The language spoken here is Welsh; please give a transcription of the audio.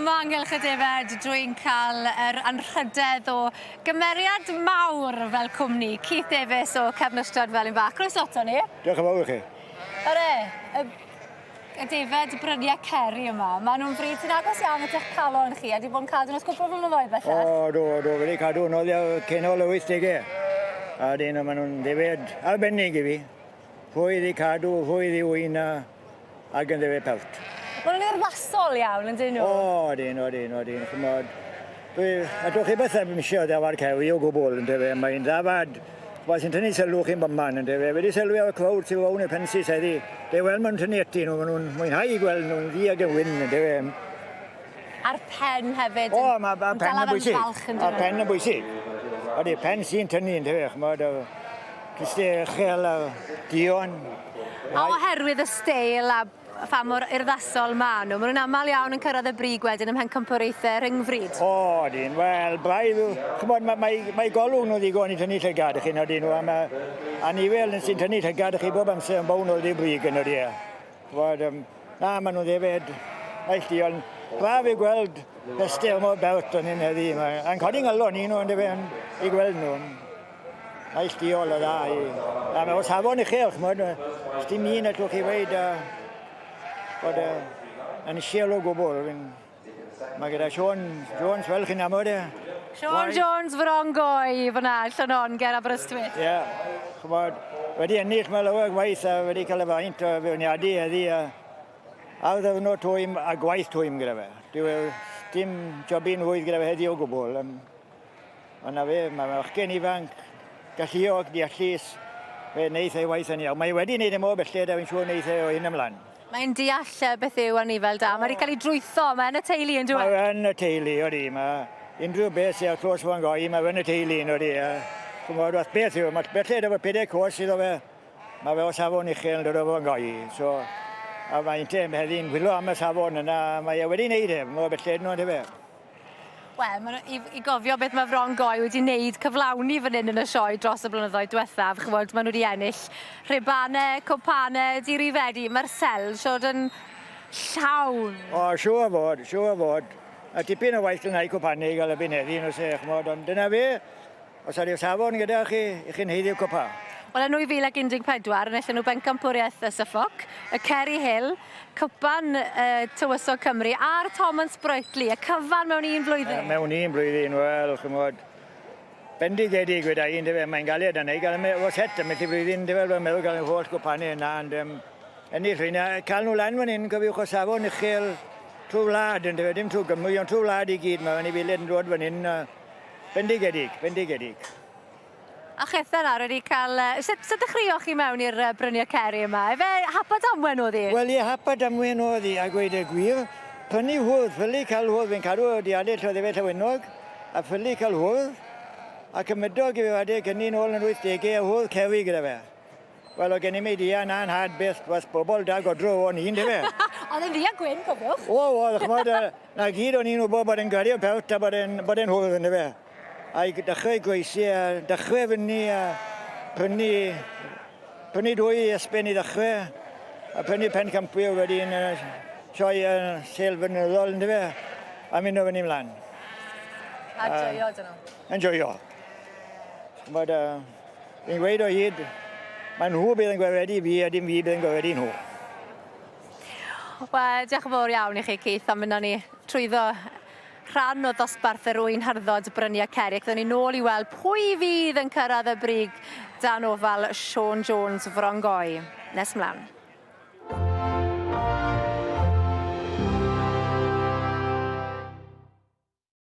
Yma ynghylch y Defaid, dwi'n cael yr anrhydedd o gymeriad mawr fel cwmni. Keith Davies o Cefnystod fel un fach. Croeso ato ni. Diolch yn fawr i chi. Y Defaid Bryniau Ceri yma, maen nhw'n fryd sy'n agos iawn at eich calon chi, a di bod yn cadw nos cwpl o flynyddoedd bellach? O, do, wedi cadw noddio cenol y 80au. A dyn maen nhw'n Defaid arbennig i fi. Pwy wedi cadw, pwy wedi wyn ac yn Defaid pelt. Maen nhw'n urddasol iawn, yn dyn nhw? O, dyn, chymod. A dwi'n chi beth am eisiau dafod cewi o gwbl yn Defaid. Mae'n dafod, wel sy'n tynnu sylw chi'n bymman yn Defaid. Wedi sylwi ar y clawd sy'n fawn y pensis heddi. Wel, maen nhw'n tynnu eti nhw, maen nhw'n mwynhau i gweld nhw'n ddi ag yn wyn yn Defaid. A'r pen hefyd o, mae pen yn bwysig. A pen yn bwysig. Oeddi, pen sy'n tynnu yn Defaid, chymod. Cystau uchel a dion. A oherwydd y steil a pha mor urddasol maen nhw, maen nhw'n aml iawn yn cyrraedd y brig wedyn ym Mhencampwriaethau rhyngfryd. O, dyn, wel, braidd, chymod, mae golwg nhw ddigon i tynnu llygad chi, no dyn nhw, a nifer sy'n tynnu llygad chi bob amser yn bawn o'r brig yn o'r ie. Chymod, na, maen nhw'n Defaid, neilltuol. Braf i gweld y stel mor belt yn hyn heddi, a'n codi'n galon un nhw'n Defaid i gweld nhw. Neilltuol o dda. A mae o safon i chael, chymod, dim un at chi weid, bod yn siel o gwbl. Mae gyda Jones fel chi'n amod e. Sean Jones Frongoi fyna, Llanon, ger Aberystwyth. Ie, chymod, wedi ennill mae lawer gwaith a wedi cael y faint o feirniadu heddi a ddefnod twym a gwaith twym gyda fe. Dim jobyn fwydd gyda fe heddi o gwbl. Ond fe, mae fachgen ifanc, galluog, deallus, fe wneith ei waith yn iawn. Mae wedi wneud e mor belled a fi'n siŵr wneith e o hyn ymlaen. Mae'n deall beth yw a ni fel da. Mae wedi cael ei drwytho, mae'n y teulu yn dweud. Mae'n y teulu, odi. Unrhyw beth sy'n clos fo'n goi, mae'n y teulu yn odi. Chymod, wath beth yw, mae belled efo 4 cwrs iddo fe. Mae fe o safon uchel yn dod o fo'n goi. A mae'n tem heddi'n gwylio am y safon yna. Mae wedi wneud e, mor belled nhw'n tefe. Wel, i gofio beth mae Frongoi wedi wneud cyflawni fan hyn yn y sioe dros y blynyddoedd diwethaf. Chymod, maen nhw wedi ennill rhibanau, cwpanau, dirifedi, mae'r sel siod yn llawn. O, siŵr fod. A tipyn o waith yn ei cwpanau i gael y buneddi yn ose, chymod, ond dyna fe, os ydyw safon gyda chi, i chi'n heiddiw cwpa. Wel, yn 2014, yn allan nhw Bencampwriaeth y Suffolk, y Kerryhill, cwpan Tywysog Cymru, a'r Thomas Brightly, y cyfan mewn un blwyddyn. Mewn un blwyddyn, wel, chymod, bendigedig gyda un, mae'n galed yna, i gael o set am y blwyddyn, dwi'n meddwl gael yn holl cwpanau yna, ond ennill rhain, cael nhw lan fan hyn, gyfiwch o safon uchel trwy wlad, dim trwy Gymru, ond trwy wlad i gyd, mae'n i filed yn dod fan hyn, bendigedig. A chetha nawr wedi cael... Sut dechreuoch chi mewn i'r Bryniau Ceri yma? Efe hapa damwen oedd hi? Wel, ie, hapa damwen oedd hi, a gweud y gwir. Prynu hwrdd, ffili cael hwrdd, fi'n cadw o diadau o Defaid Llawenog, a ffili cael hwrdd, a cymydog i fi wadau gynnu nôl yn 80au a hwrdd Ceri gyda fe. Wel, o gen i mi dia na'n had beth, was bobl da godro o'n un, defe. Oedd yn ddi a gwyn, cofiwch? O, chymod, na gyd o'n un o bobl bod yn gyrru o pelt a bod yn hwrdd yn defe. A i dechrau gweithio, dechrau fyny a prynu 2 ysben i dechrau, a prynu pen campwyr wedi'n sioi sel fynyddol, ynddo fe, a mynd o fyny mlaen. A joio, dyn nhw? Yn joio. Bod fi'n gweud o hyd, mae nhw bydd yn gweithredu fi a dim fi bydd yn gweithredu nhw. Wel, diolch yn fawr iawn i chi, Keith, am mynd ni trwyddo rhan o ddosbarth yr wy'n harddod Bryniau Ceri. Ac ni nôl i weld pwy fydd yn cyrraedd y brig dan ofal Sean Jones Frongoi. Nes mlaen.